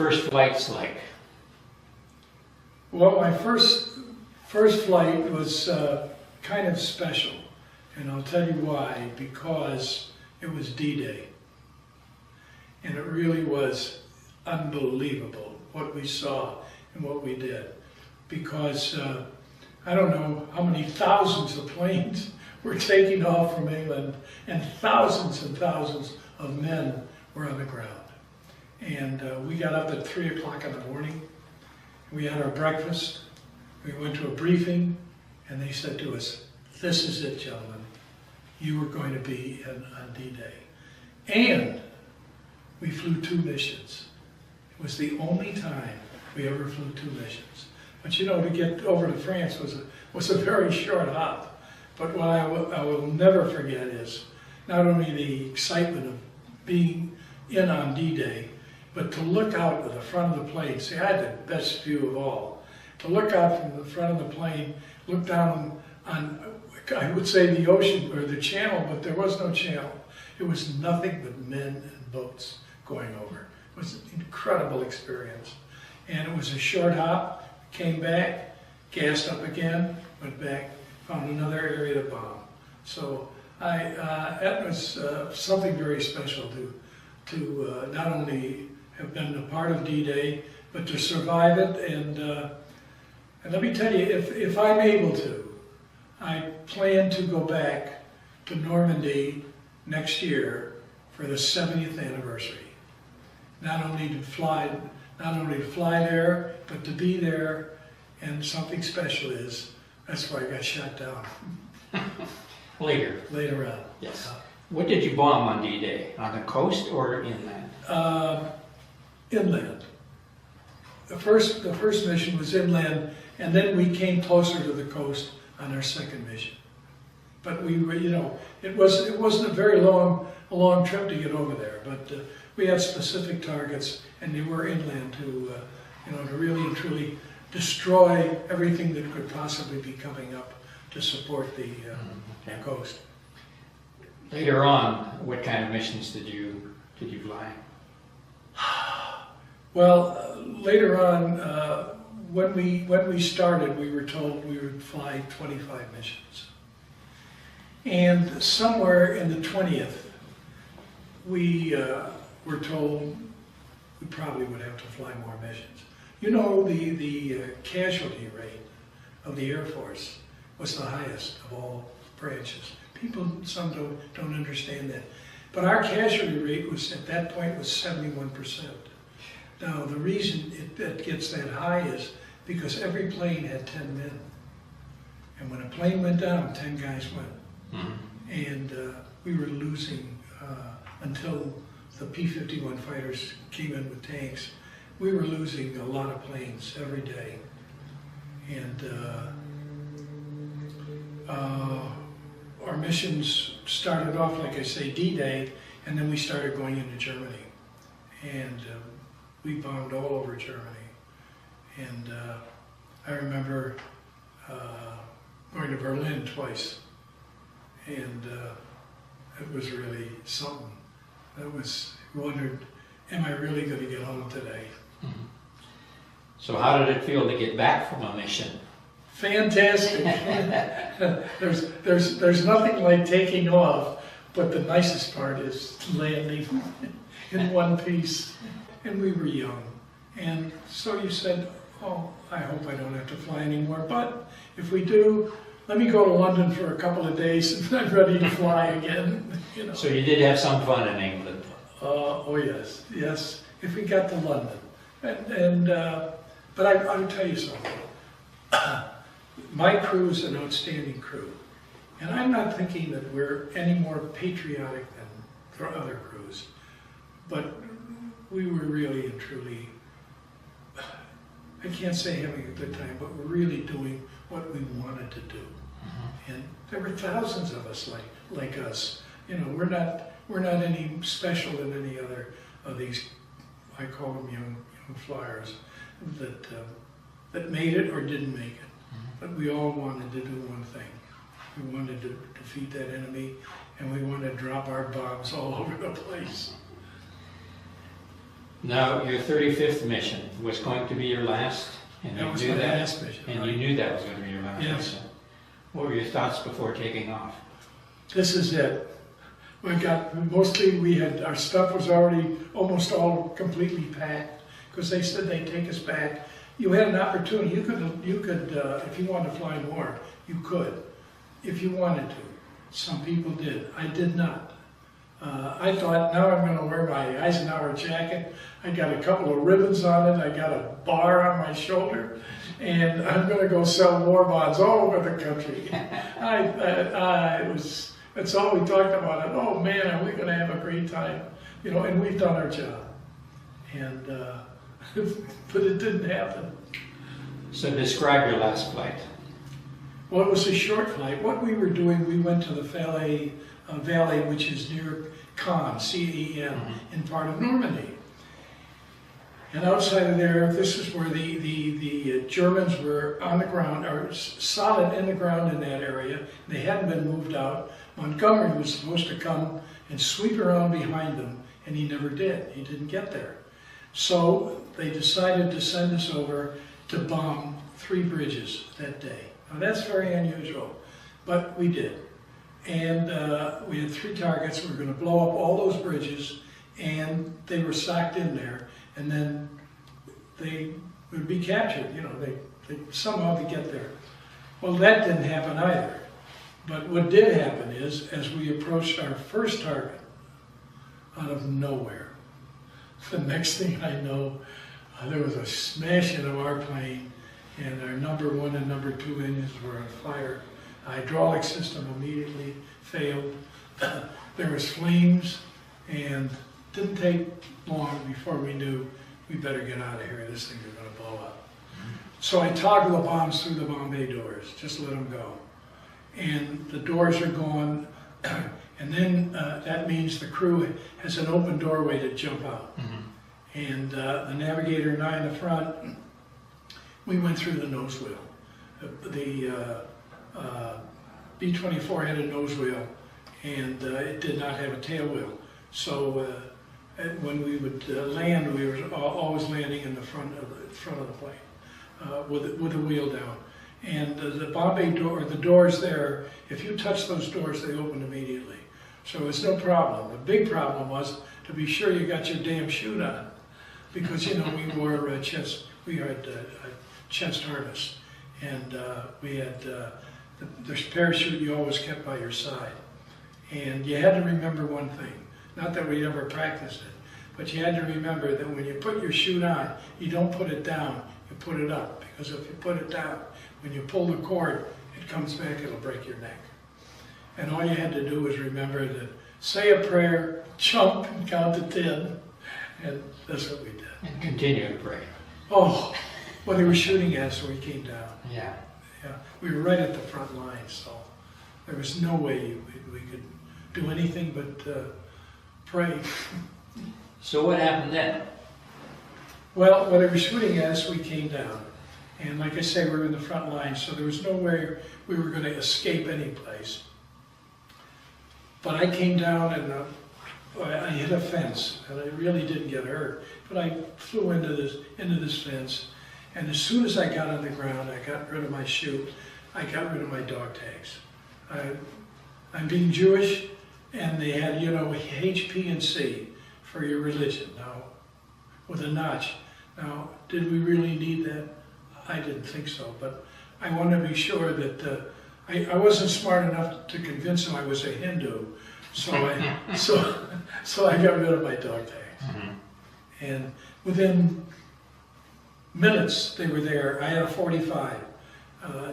first flights like? Well, my first flight was kind of special, and I'll tell you why. Because it was D-Day, and it really was unbelievable what we saw and what we did. Because I don't know how many thousands of planes were taking off from England, and thousands of men were on the ground. And we got up at 3 o'clock in the morning. We had our breakfast. We went to a briefing, and they said to us, "This is it, gentlemen. You are going to be on D-Day." And we flew 2 missions. It was the only time we ever flew 2 missions. But you know, to get over to France was a very short hop. But what I will never forget is not only the excitement of being in on D-Day, but to look out of the front of the plane. See, I had the best view of all. To look out from the front of the plane, look down on, I would say, the ocean or the channel, but there was no channel. It was nothing but men and boats going over. It was an incredible experience. And it was a short hop. Came back, gassed up again, went back, found another area to bomb. So that was something very special to not only have been a part of D-Day, but to survive it. And let me tell you, if I'm able to, I plan to go back to Normandy next year for the 70th anniversary. Not only to fly there, but to be there. And something special is, that's why I got shot down. Later on. Yes. What did you bomb on D-Day? On the coast or inland? Inland. The first mission was inland, and then we came closer to the coast on our second mission. But we were, you know, it wasn't a very long trip to get over there. But we had specific targets, and they were inland to, to really and truly destroy everything that could possibly be coming up to support the coast. Later on, what kind of missions did you fly? Well, later on, when we started, we were told we would fly 25 missions. And somewhere in the 20th, we were told we probably would have to fly more missions. You know, the casualty rate of the Air Force was the highest of all branches. Some don't understand that. But our casualty rate was, at that point, was 71%. Now, the reason it gets that high is because every plane had 10 men. And when a plane went down, 10 guys went. And we were losing until the P-51 fighters came in with tanks. We were losing a lot of planes every day. And our missions started off, like I say, D-Day, and then we started going into Germany. And we bombed all over Germany. And I remember going to Berlin twice. And it was really something. I wondered, am I really going to get home today? So how did it feel to get back from a mission? Fantastic. there's nothing like taking off, but the nicest part is landing in one piece. And we were young. And so you said, oh, I hope I don't have to fly anymore. But if we do, let me go to London for a couple of days and I'm ready to fly again. You know. So you did have some fun in England? Oh yes. If we got to London. But I'll tell you something. My crew is an outstanding crew. And I'm not thinking that we're any more patriotic than other crews. But we were really and truly, I can't say having a good time, but we're really doing what we wanted to do. And there were thousands of us like us. You know, we're not any special than any other of these, I call them young flyers, that made it or didn't make it. But we all wanted to do one thing. We wanted to defeat that enemy, and we wanted to drop our bombs all over the place. Now, your 35th mission was going to be your last, and That you was knew my that, last mission, and right. you knew that was going to be your last Yes. mission. What were your thoughts before taking off? This is it. We had, our stuff was already almost all completely packed, because they said they'd take us back. You had an opportunity, you could, if you wanted to fly more, you could, if you wanted to. Some people did, I did not. I thought, now I'm gonna wear my Eisenhower jacket, I got a couple of ribbons on it, I got a bar on my shoulder, and I'm gonna go sell war bonds all over the country. That's all we talked about, and oh man, are we gonna have a great time, you know, and we've done our job. And, but it didn't happen. So describe your last flight. Well, it was a short flight. What we were doing, we went to the Valley, which is near Caen, C-E-N, in part of Normandy. And outside of there, this is where the Germans were on the ground, or solid in the ground in that area. They hadn't been moved out. Montgomery was supposed to come and sweep around behind them, and he never did. He didn't get there. So they decided to send us over to bomb 3 bridges that day. Now that's very unusual, but we did. And we had 3 targets. We were going to blow up all those bridges, and they were socked in there, and then they would be captured. You know, they somehow to get there. Well, that didn't happen either. But what did happen is, as we approached our first target, out of nowhere, the next thing I know, there was a smash in of our plane, and our number 1 and number 2 engines were on fire. The hydraulic system immediately failed. There was flames, and it didn't take long before we knew we better get out of here. This thing was going to blow up. So I toggled the bombs through the bomb bay doors, just let them go. And the doors are gone, and then that means the crew has an open doorway to jump out. And the navigator and I in the front, we went through the nose wheel. The B-24 had a nose wheel, and it did not have a tail wheel. So when we would land, we were always landing in the front of the plane with the wheel down. And the bomb bay door, the doors there, if you touch those doors, they open immediately. So it's no problem. The big problem was to be sure you got your damn chute on, because you know we wore chest harness, and we had the parachute you always kept by your side, and you had to remember one thing. Not that we ever practiced it, but you had to remember that when you put your chute on, you don't put it down, you put it up, because if you put it down, when you pull the cord, it comes back, it'll break your neck. And all you had to do was remember that, say a prayer, jump and count to 10, and that's what we did. And continue to pray. Oh, well, they were shooting at us when we came down. Yeah. Yeah, we were right at the front line, so there was no way we could do anything but pray. So what happened then? Well, when they were shooting at us, we came down. And like I say, we were in the front line, so there was no way we were going to escape any place. But I came down and I hit a fence, and I really didn't get hurt. But I flew into this fence, and as soon as I got on the ground, I got rid of my chute, I got rid of my dog tags. I'm being Jewish, and they had, you know, H, P, and C for your religion, now, with a notch. Now, did we really need that? I didn't think so, but I want to be sure that I wasn't smart enough to convince them I was a Hindu, so I got rid of my dog tags. And within minutes they were there. I had a 45.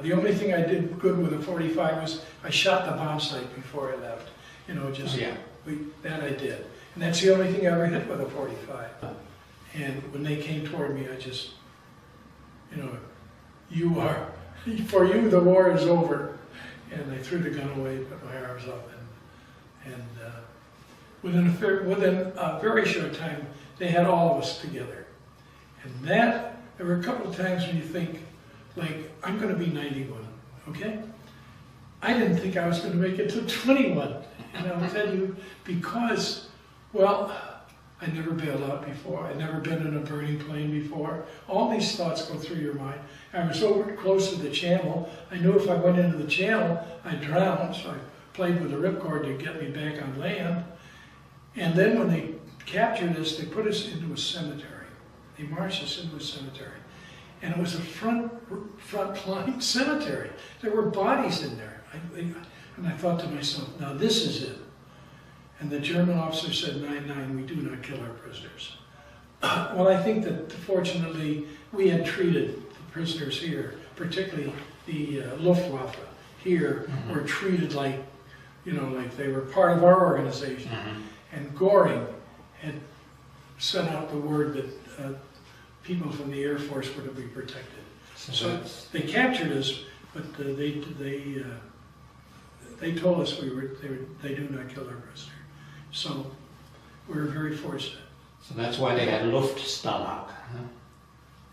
The only thing I did good with a 45 was I shot the bomb site before I left. You know, just that I did, and that's the only thing I ever hit with a 45. And when they came toward me, I just, you know, for you the war is over. And I threw the gun away, put my arms up, and within a very short time, they had all of us together. And there were a couple of times when you think, like, I'm going to be 91, okay? I didn't think I was going to make it to 21. And I'll tell you, because, well, I'd never bailed out before. I'd never been in a burning plane before. All these thoughts go through your mind. I was over close to the channel. I knew if I went into the channel, I'd drown, so I played with the ripcord to get me back on land. And then when they captured us, they put us into a cemetery. They marched us into a cemetery. And it was a front-line cemetery. There were bodies in there. And I thought to myself, now this is it. And the German officer said, 9-9, we do not kill our prisoners. Well, I think that fortunately we had treated the prisoners here, particularly the Luftwaffe here, were treated like, you know, like they were part of our organization. And Goring had sent out the word that people from the Air Force were to be protected. So they captured us, but they told us they do not kill our prisoners. So we were very fortunate. So that's why they had Luftstalag. Huh?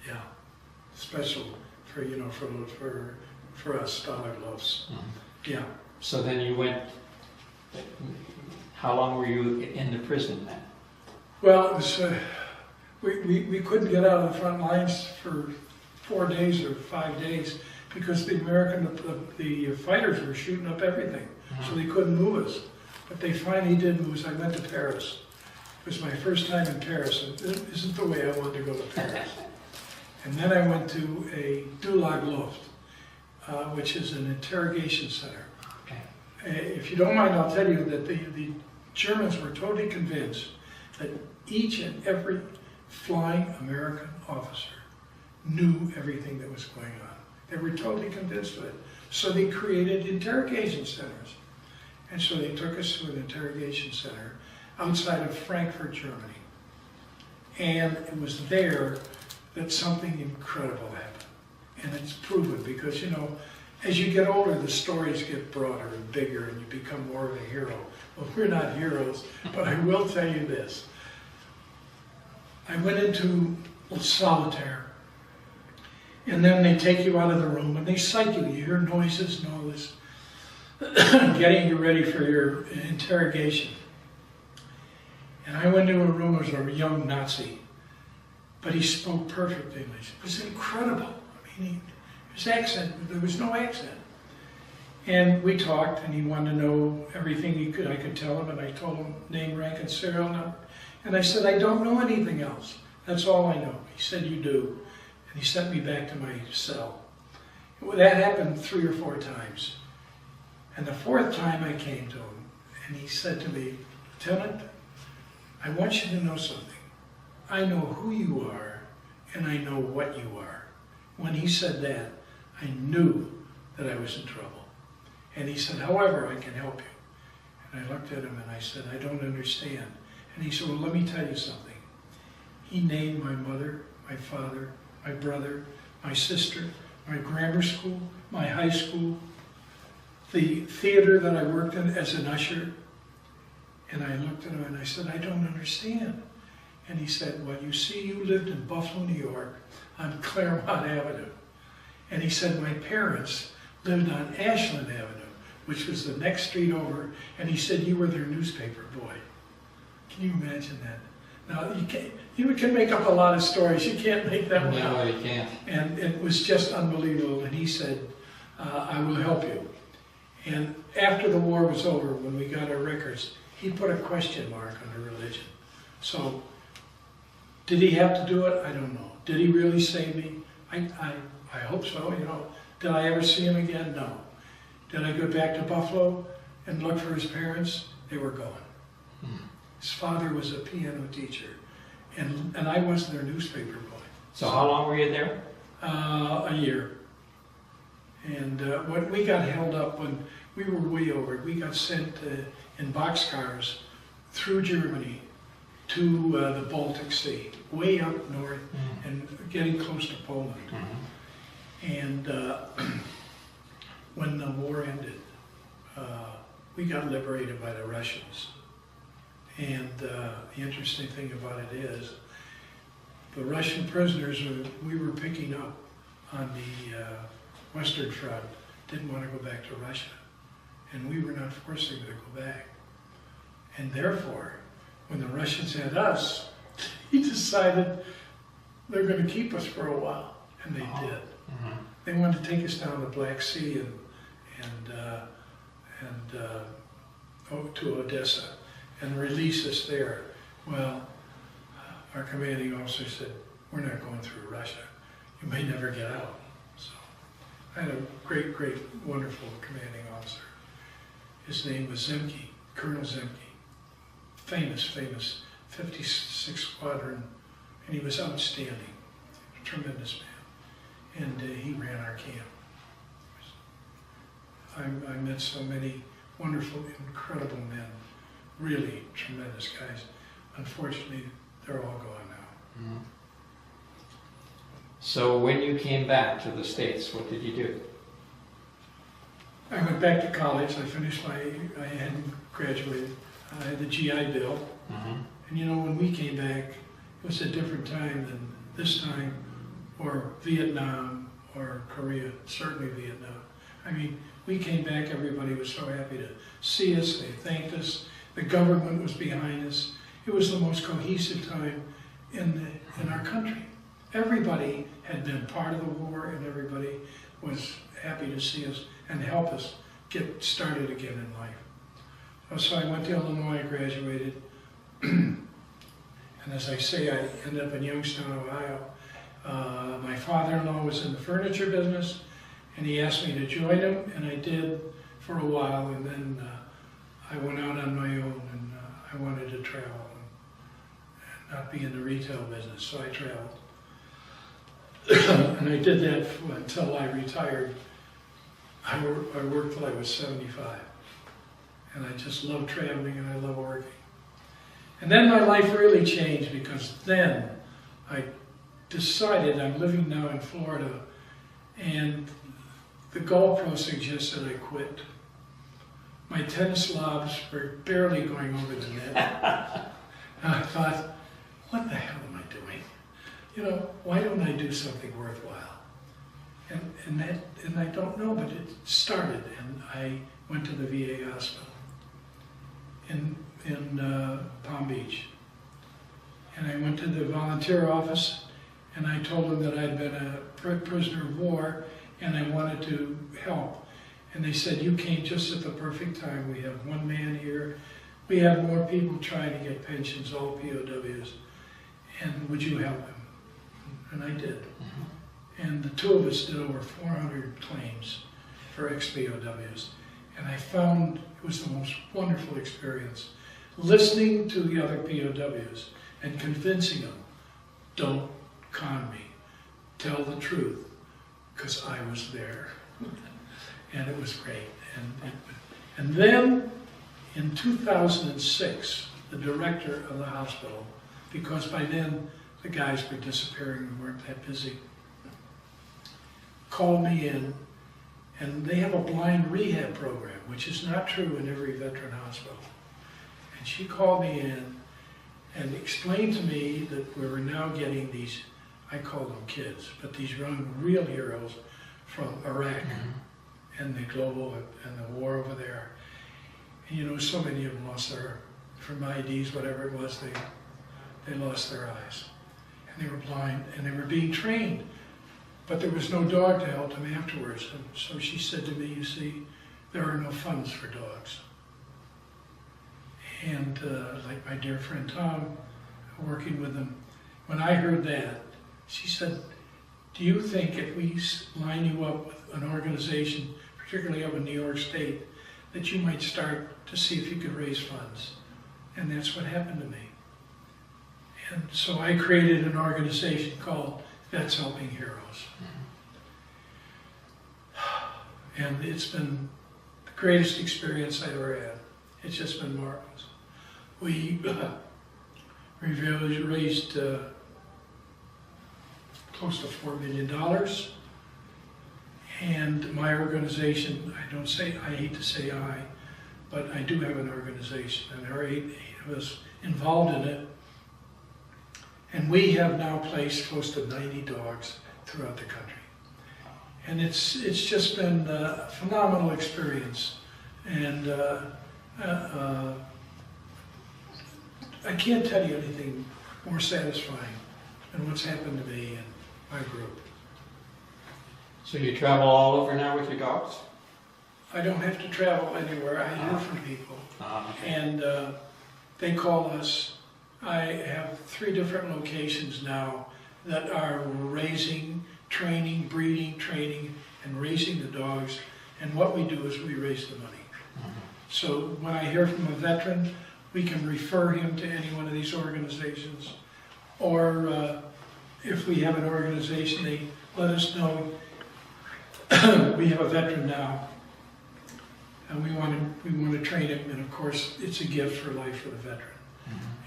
Yeah, special for, you know, for us Stalag Lufts. Yeah. So then you went. How long were you in the prison then? Well, it was we couldn't get out of the front lines for 4 days or 5 days because the the fighters were shooting up everything, so they couldn't move us. But they finally did move us. I went to Paris. It was my first time in Paris, and it isn't the way I wanted to go to Paris. And then I went to a Dulag Luft, which is an interrogation center. Okay. If you don't mind, I'll tell you that the Germans were totally convinced that each and every flying American officer knew everything that was going on. They were totally convinced of it. So they created interrogation centers. And so they took us to an interrogation center outside of Frankfurt, Germany. And it was there that something incredible happened. And it's proven because, you know, as you get older, the stories get broader and bigger and you become more of a hero. Well, we're not heroes, but I will tell you this. I went into solitaire, and then they take you out of the room and they psych you. You hear noises and all this, getting you ready for your interrogation. And I went into a room, there was a young Nazi, but he spoke perfect English. It was incredible. I mean, his accent, there was no accent. And we talked, and he wanted to know everything he could. I could tell him, and I told him name, rank, and serial number. And I said, I don't know anything else. That's all I know. He said, you do. And he sent me back to my cell. That happened 3 or 4 times. And the 4th time I came to him, and he said to me, Lieutenant, I want you to know something. I know who you are, and I know what you are. When he said that, I knew that I was in trouble. And he said, however, I can help you. And I looked at him and I said, I don't understand. And he said, well, let me tell you something. He named my mother, my father, my brother, my sister, my grammar school, my high school, the theater that I worked in as an usher. And I looked at him and I said, I don't understand. And he said, well, you see, you lived in Buffalo, New York, on Claremont Avenue. And he said, my parents lived on Ashland Avenue, which was the next street over. And he said, you were their newspaper boy. Can you imagine that? Now, you can make up a lot of stories. You can't make that one up. No, you can't. And it was just unbelievable. And he said, I will help you. And after the war was over, when we got our records, he put a question mark under religion. So, did he have to do it? I don't know. Did he really save me? I hope so, you know. Did I ever see him again? No. Did I go back to Buffalo and look for his parents? They were gone. His father was a piano teacher, and I was their newspaper boy. So how long were you there? A year. And when we got held up, when we were way over, we got sent in boxcars through Germany to the Baltic Sea, way up north and getting close to Poland. And when the war ended, we got liberated by the Russians. And the interesting thing about it is, the Russian prisoners we were picking up on the Western Front didn't want to go back to Russia. And we were not forcing them to go back. And therefore, when the Russians had us, he decided they're going to keep us for a while, and they did. They wanted to take us down the Black Sea and to Odessa and release us there. Well, our commanding officer said, "We're not going through Russia. You may never get out." So I had a great, wonderful commanding officer. His name was Zemke, Colonel Zemke. Famous 56th Squadron, and he was outstanding, a tremendous man. And he ran our camp. I met so many wonderful, incredible men, really tremendous guys. Unfortunately, they're all gone now. So when you came back to the States, what did you do? I went back to college. I hadn't graduated. I had the GI Bill. And you know, when we came back, it was a different time than this time, or Vietnam, or Korea, certainly Vietnam. I mean, we came back, everybody was so happy to see us, they thanked us, the government was behind us. It was the most cohesive time in our country. Everybody had been part of the war, and everybody was happy to see us and help us get started again in life. So I went to Illinois, graduated, and as I say, I ended up in Youngstown, Ohio. My father-in-law was in the furniture business, and he asked me to join him, and I did for a while, and then I went out on my own, and I wanted to travel and not be in the retail business, so I traveled. And I did that until I retired. I worked till I was 75. And I just love traveling and I love working. And then my life really changed, because then I decided, I'm living now in Florida, and the golf pro suggested I quit. My tennis lobs were barely going over the net. And I thought, what the hell am I doing? You know, why don't I do something worthwhile? And I don't know, but it started, and I went to the VA hospital in Palm Beach. And I went to the volunteer office, and I told them that I'd been a prisoner of war, and I wanted to help. And they said, "You came just at the perfect time. We have one man here. We have more people trying to get pensions, all POWs. And would you help him?" And I did. And the two of us did over 400 claims for ex-POWs. And I found it was the most wonderful experience, listening to the other POWs and convincing them, don't con me, tell the truth, because I was there. And it was great. And then in 2006, the director of the hospital, because by then the guys were disappearing and weren't that busy, called me in, and they have a blind rehab program, which is not true in every veteran hospital. And she called me in and explained to me that we were now getting these, I call them kids, but these young real heroes from Iraq and the global and the war over there. And you know, so many of them lost their, from IDs, whatever it was, they lost their eyes. And they were blind, and they were being trained. But there was no dog to help them afterwards. And so she said to me, you see, there are no funds for dogs. And like my dear friend Tom, working with them, when I heard that, she said, do you think if we line you up with an organization, particularly up in New York State, that you might start to see if you could raise funds? And that's what happened to me. And so I created an organization called Vets Helping Heroes. And it's been the greatest experience I ever had. It's just been marvelous. We raised close to $4 million. And my organization, I hate to say I, but I do have an organization, and there are eight of us involved in it. And we have now placed close to 90 dogs throughout the country. And it's just been a phenomenal experience. And I can't tell you anything more satisfying than what's happened to me and my group. So you travel all over now with your dogs? I don't have to travel anywhere. I hear from people. Okay. And they call us. I have 3 different locations now that are raising, training, breeding, training, and raising the dogs. And what we do is we raise the money. So when I hear from a veteran, we can refer him to any one of these organizations. Or if we have an organization, they let us know we have a veteran now, and we want to train him. And of course, it's a gift for life for the veteran.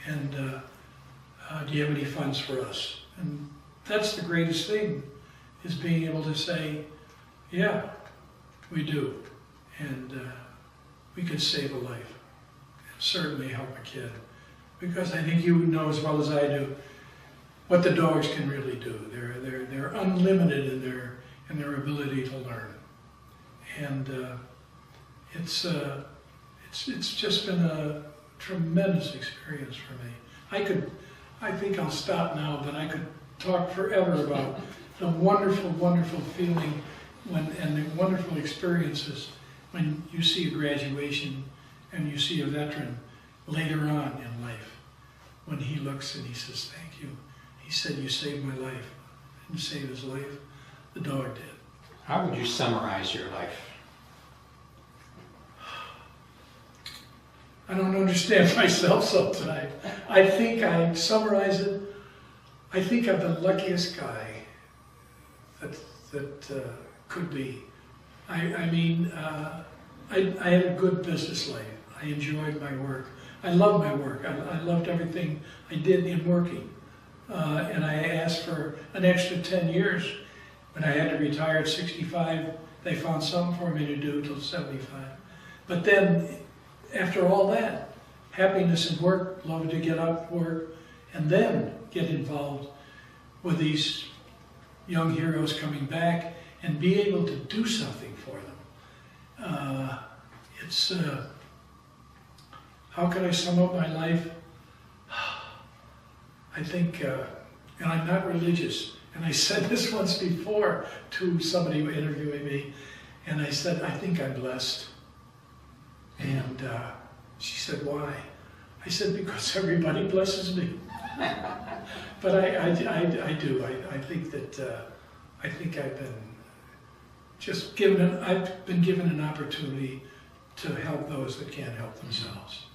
And do you have any funds for us? And that's the greatest thing, is being able to say, yeah, we do. And we could save a life, and certainly help a kid. Because I think you know as well as I do what the dogs can really do. They're unlimited in their ability to learn. And it's just been a tremendous experience for me. I think I'll stop now, but I could talk forever about the wonderful, wonderful feeling and the wonderful experiences when you see a graduation and you see a veteran later on in life, when he looks and he says, thank you. He said, you saved my life. I didn't save his life, the dog did. How would you summarize your life? I don't understand myself sometimes. I think I summarize it. I think I'm the luckiest guy that could be. I mean, I had a good business life. I enjoyed my work. I loved my work. I loved everything I did in working. And I asked for an extra 10 years. When I had to retire at 65, they found something for me to do till 75. But then, after all that, happiness in work, love to get up, work, and then get involved with these young heroes coming back and be able to do something for them. How can I sum up my life? I think, and I'm not religious, and I said this once before to somebody interviewing me, and I said, I think I'm blessed. And she said, why? I said, because everybody blesses me. But I do. I think that I think I've been just given an opportunity to help those that can't help themselves.